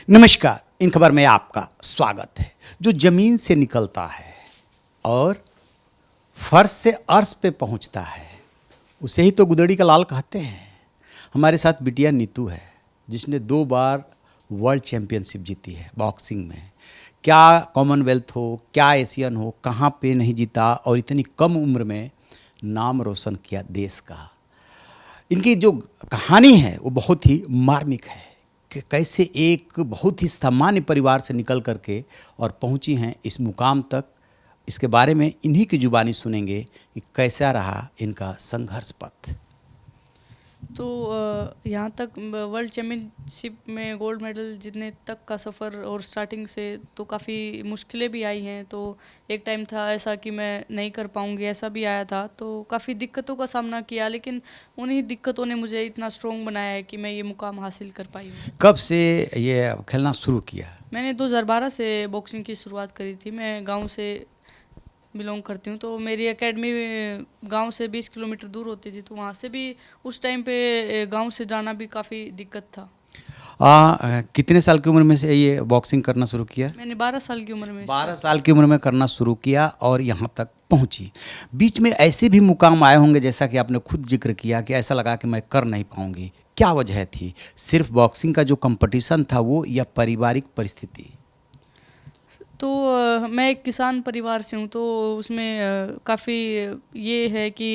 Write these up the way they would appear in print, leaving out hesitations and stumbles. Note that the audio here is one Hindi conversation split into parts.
नमस्कार। इन खबर में आपका स्वागत है। जो जमीन से निकलता है और फर्श से अर्श पे पहुंचता है उसे ही तो गुदड़ी का लाल कहते हैं। हमारे साथ बिटिया नीतू है जिसने 2 बार वर्ल्ड चैंपियनशिप जीती है बॉक्सिंग में। क्या कॉमनवेल्थ हो, क्या एशियन हो, कहाँ पे नहीं जीता और इतनी कम उम्र में नाम रोशन किया देश का। इनकी जो कहानी है वो बहुत ही मार्मिक है कि कैसे एक बहुत ही सामान्य परिवार से निकल करके और पहुंची हैं इस मुकाम तक। इसके बारे में इन्हीं की जुबानी सुनेंगे कि कैसा रहा इनका संघर्ष पथ। तो यहाँ तक वर्ल्ड चैम्पियनशिप में गोल्ड मेडल जीतने तक का सफ़र और स्टार्टिंग से तो काफ़ी मुश्किलें भी आई हैं। तो एक टाइम था ऐसा कि मैं नहीं कर पाऊँगी, ऐसा भी आया था। तो काफ़ी दिक्कतों का सामना किया, लेकिन उन्हीं दिक्कतों ने मुझे इतना स्ट्रॉन्ग बनाया है कि मैं ये मुकाम हासिल कर पाई हूँ। कब से ये खेलना शुरू किया? मैंने 2012 से बॉक्सिंग की शुरुआत करी थी। मैं गाँव से बिलोंग करती हूँ, तो मेरी एकेडमी गांव से 20 किलोमीटर दूर होती थी। तो वहाँ से भी उस टाइम पे गांव से जाना भी काफ़ी दिक्कत था। कितने साल की उम्र में से ये बॉक्सिंग करना शुरू किया? मैंने 12 साल की उम्र में 12 साल की उम्र में करना शुरू किया और यहाँ तक पहुँची। बीच में ऐसे भी मुकाम आए होंगे जैसा कि आपने खुद जिक्र किया कि ऐसा लगा कि मैं कर नहीं पाऊँगी। क्या वजह थी? सिर्फ बॉक्सिंग का जो कंपटीशन था वो या पारिवारिक परिस्थिति? तो मैं एक किसान परिवार से हूँ, तो उसमें काफ़ी ये है कि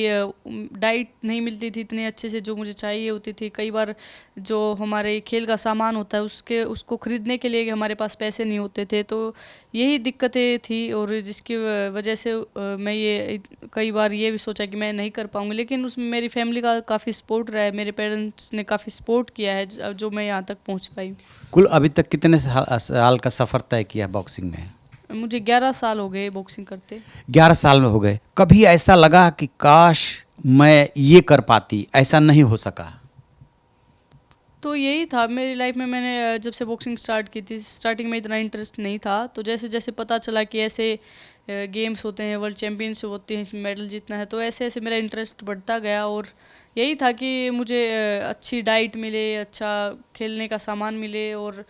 डाइट नहीं मिलती थी इतने अच्छे से जो मुझे चाहिए होती थी। कई बार जो हमारे खेल का सामान होता है उसको ख़रीदने के लिए हमारे पास पैसे नहीं होते थे। तो यही दिक्कतें थी और जिसकी वजह से मैं ये कई बार ये भी सोचा कि मैं नहीं कर पाऊँगी। लेकिन उसमें मेरी फैमिली का काफ़ी सपोर्ट रहा है, मेरे पेरेंट्स ने काफ़ी सपोर्ट किया है जो मैं यहाँ तक पहुँच पाई। कुल अभी तक कितने साल का सफ़र तय किया बॉक्सिंग में? मुझे 11 साल हो गए बॉक्सिंग करते। 11 साल में हो गए। कभी ऐसा लगा कि काश मैं ये कर पाती, ऐसा नहीं हो सका? तो यही था मेरी लाइफ में। मैंने जब से बॉक्सिंग स्टार्ट की थी, स्टार्टिंग में इतना इंटरेस्ट नहीं था। तो जैसे जैसे पता चला कि ऐसे गेम्स होते हैं, वर्ल्ड चैम्पियनशिप होती हैं, इसमें मेडल जीतना है, तो ऐसे ऐसे मेरा इंटरेस्ट बढ़ता गया। और यही था कि मुझे अच्छी डाइट मिले, अच्छा खेलने का सामान मिले। और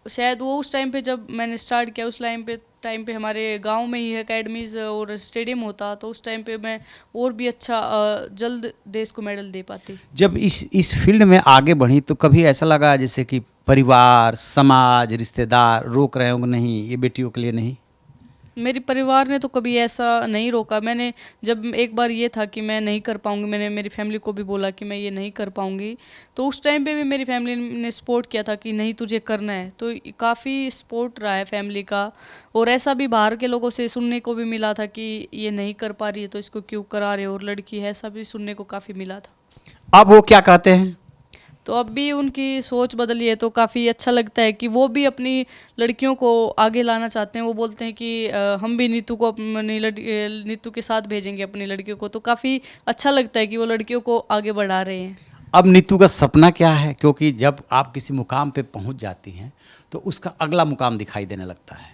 शायद वो उस टाइम पे जब मैंने स्टार्ट किया उस टाइम पे हमारे गांव में ही एकेडमीज़ और स्टेडियम होता, तो उस टाइम पे मैं और भी अच्छा जल्द देश को मेडल दे पाती। जब इस फील्ड में आगे बढ़ी तो कभी ऐसा लगा जैसे कि परिवार, समाज, रिश्तेदार रोक रहे होंगे, नहीं ये बेटियों के लिए नहीं? मेरे परिवार ने तो कभी ऐसा नहीं रोका। मैंने जब एक बार ये था कि मैं नहीं कर पाऊँगी, मैंने मेरी फैमिली को भी बोला कि मैं ये नहीं कर पाऊँगी, तो उस टाइम पे भी मेरी फैमिली ने सपोर्ट किया था कि नहीं तुझे करना है। तो काफ़ी सपोर्ट रहा है फैमिली का। और ऐसा भी बाहर के लोगों से सुनने को भी मिला था कि ये नहीं कर पा रही है तो इसको क्यों करा रहे हो, और लड़की है, ऐसा भी सुनने को काफ़ी मिला था। अब वो क्या कहते हैं? तो अब भी उनकी सोच बदली है, तो काफ़ी अच्छा लगता है कि वो भी अपनी लड़कियों को आगे लाना चाहते हैं। वो बोलते हैं कि हम भी नीतू को अपनी नीतू के साथ भेजेंगे अपनी लड़कियों को। तो काफ़ी अच्छा लगता है कि वो लड़कियों को आगे बढ़ा रहे हैं। अब नीतू का सपना क्या है? क्योंकि जब आप किसी मुकाम पे पहुंच जाती हैं तो उसका अगला मुकाम दिखाई देने लगता है।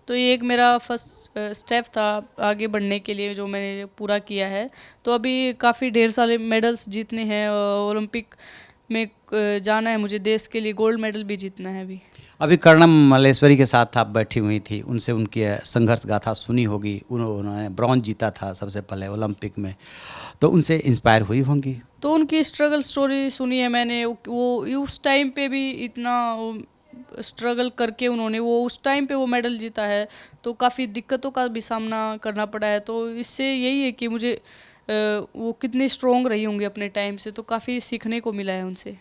तो ये एक मेरा फर्स्ट स्टेप था आगे बढ़ने के लिए जो मैंने पूरा किया है। तो अभी काफ़ी ढेर सारे मेडल्स जीतने हैं, ओलंपिक में जाना है मुझे, देश के लिए गोल्ड मेडल भी जीतना है अभी। अभी कर्णम मल्लेश्वरी के साथ आप बैठी हुई थी, उनसे उनकी संघर्ष गाथा सुनी होगी। उन्होंने ब्रॉन्ज जीता था सबसे पहले ओलंपिक में, तो उनसे इंस्पायर हुई होंगी। तो उनकी स्ट्रगल स्टोरी सुनी है मैंने। वो उस टाइम पे भी इतना स्ट्रगल करके उन्होंने वो उस टाइम पे वो मेडल जीता है। तो काफ़ी दिक्कतों का भी सामना करना पड़ा है। तो इससे यही है कि मुझे वो कितनी स्ट्रोंग रही होंगी अपने टाइम से, तो काफ़ी सीखने को मिला है उनसे।